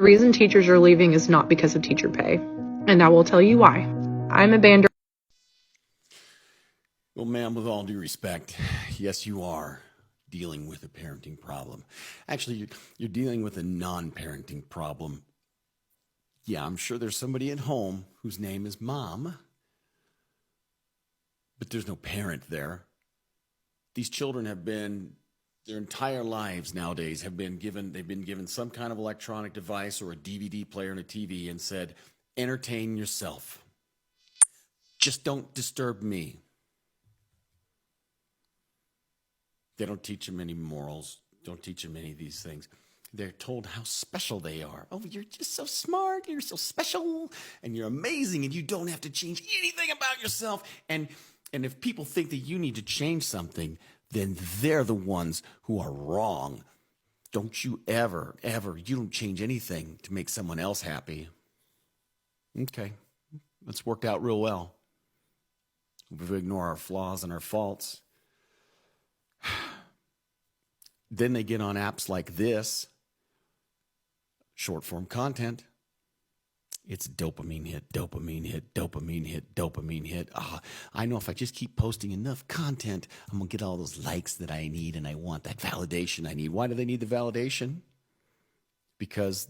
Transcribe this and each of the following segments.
The reason teachers are leaving is not because of teacher pay, and I will tell you why. I'm a band. Well, ma'am, with all due respect, yes, you are dealing with a parenting problem. Actually, you're dealing with a non-parenting problem. Yeah, I'm sure there's somebody at home whose name is Mom, but there's no parent there. These children have been, their entire lives nowadays they've been given some kind of electronic device or a DVD player and a TV and said, entertain yourself. Just don't disturb me. They don't teach them any morals, don't teach them any of these things. They're told how special they are. Oh, you're just so smart, you're so special, and you're amazing, and you don't have to change anything about yourself. And if people think that you need to change something, then they're the ones who are wrong. Don't you ever, you don't change anything to make someone else happy. Okay, that's worked out real well. We ignore our flaws and our faults. Then they get on apps like this, short form content. It's dopamine hit, dopamine hit, dopamine hit, dopamine hit. I know if I just keep posting enough content, I'm going to get all those likes that I need, and I want that validation I need. Why do they need the validation? Because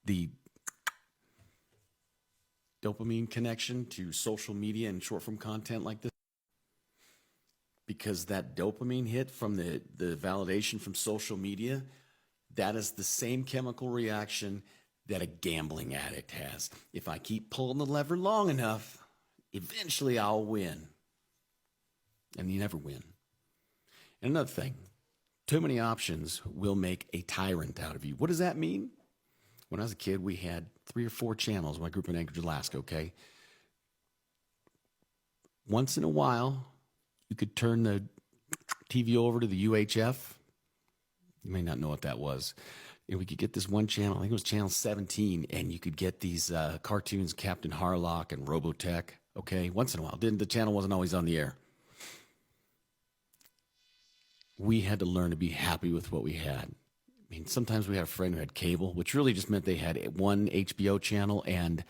the dopamine connection to social media and short form content like this, because that dopamine hit from the validation from social media, that is the same chemical reaction that a gambling addict has. If I keep pulling the lever long enough, eventually I'll win. And you never win. And another thing, too many options will make a tyrant out of you. What does that mean? When I was a kid, we had 3 or 4 channels, my group in Anchorage, Alaska, okay? Once in a while, you could turn the TV over to the UHF. You may not know what that was. And we could get this one channel, I think it was channel 17, and you could get these cartoons, Captain Harlock and Robotech, okay? Once in a while. The channel wasn't always on the air. We had to learn to be happy with what we had. I mean, sometimes we had a friend who had cable, which really just meant they had one HBO channel and...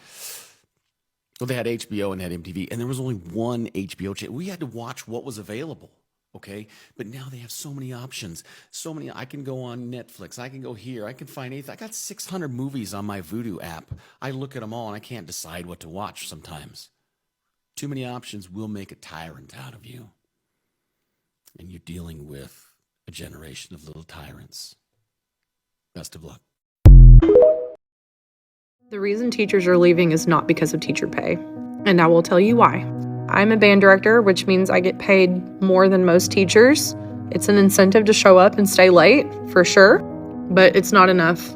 Well, they had HBO and had MTV, and there was only one HBO channel. We had to watch what was available, okay? But now they have so many options. So many. I can go on Netflix. I can go here. I can find anything. I got 600 movies on my Vudu app. I look at them all, and I can't decide what to watch sometimes. Too many options will make a tyrant out of you. And you're dealing with a generation of little tyrants. Best of luck. The reason teachers are leaving is not because of teacher pay, and I will tell you why. I'm a band director, which means I get paid more than most teachers. It's an incentive to show up and stay late, for sure, but it's not enough.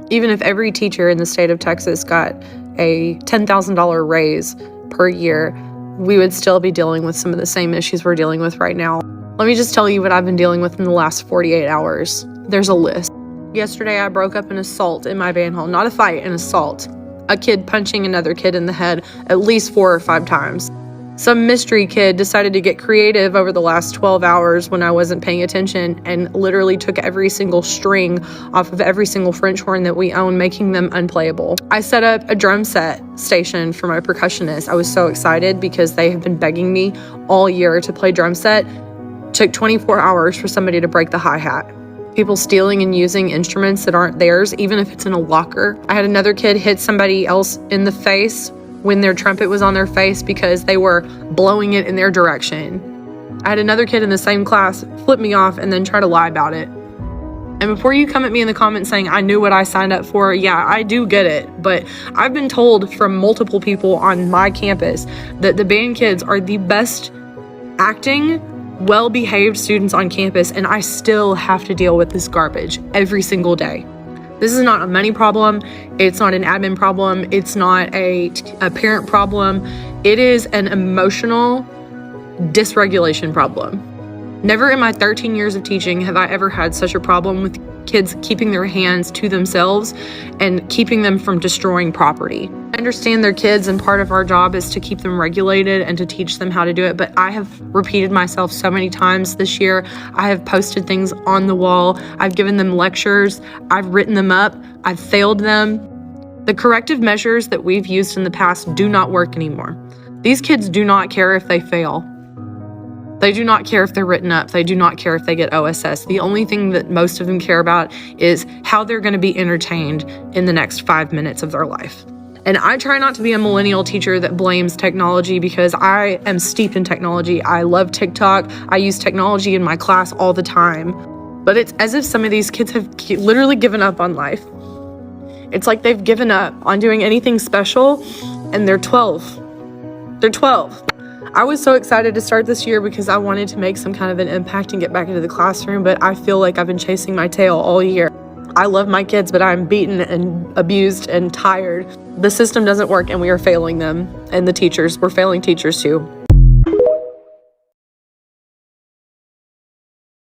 Even if every teacher in the state of Texas got a $10,000 raise per year, we would still be dealing with some of the same issues we're dealing with right now. Let me just tell you what I've been dealing with in the last 48 hours. There's a list. Yesterday, I broke up an assault in my band hall. Not a fight, an assault. A kid punching another kid in the head at least 4 or 5 times. Some mystery kid decided to get creative over the last 12 hours when I wasn't paying attention and literally took every single string off of every single French horn that we own, making them unplayable. I set up a drum set station for my percussionist. I was so excited because they have been begging me all year to play drum set. Took 24 hours for somebody to break the hi-hat. People stealing and using instruments that aren't theirs, even if it's in a locker. I had another kid hit somebody else in the face when their trumpet was on their face because they were blowing it in their direction. I had another kid in the same class flip me off and then try to lie about it. And before you come at me in the comments saying I knew what I signed up for, yeah, I do get it. But I've been told from multiple people on my campus that the band kids are the best acting, well-behaved students on campus, and I still have to deal with this garbage every single day. This is not a money problem. It's not an admin problem. It's not a parent problem. It is an emotional dysregulation problem. Never in my 13 years of teaching have I ever had such a problem with kids keeping their hands to themselves and keeping them from destroying property. I understand they're kids, and part of our job is to keep them regulated and to teach them how to do it. But I have repeated myself so many times this year. I have posted things on the wall. I've given them lectures. I've written them up. I've failed them. The corrective measures that we've used in the past do not work anymore. These kids do not care if they fail. They do not care if they're written up. They do not care if they get OSS. The only thing that most of them care about is how they're going to be entertained in the next 5 minutes of their life. And I try not to be a millennial teacher that blames technology, because I am steeped in technology. I love TikTok. I use technology in my class all the time. But it's as if some of these kids have literally given up on life. It's like they've given up on doing anything special, and they're 12. They're 12. I was so excited to start this year because I wanted to make some kind of an impact and get back into the classroom, but I feel like I've been chasing my tail all year. I love my kids, but I'm beaten and abused and tired. The system doesn't work, and we are failing them, and the teachers, we're failing teachers too.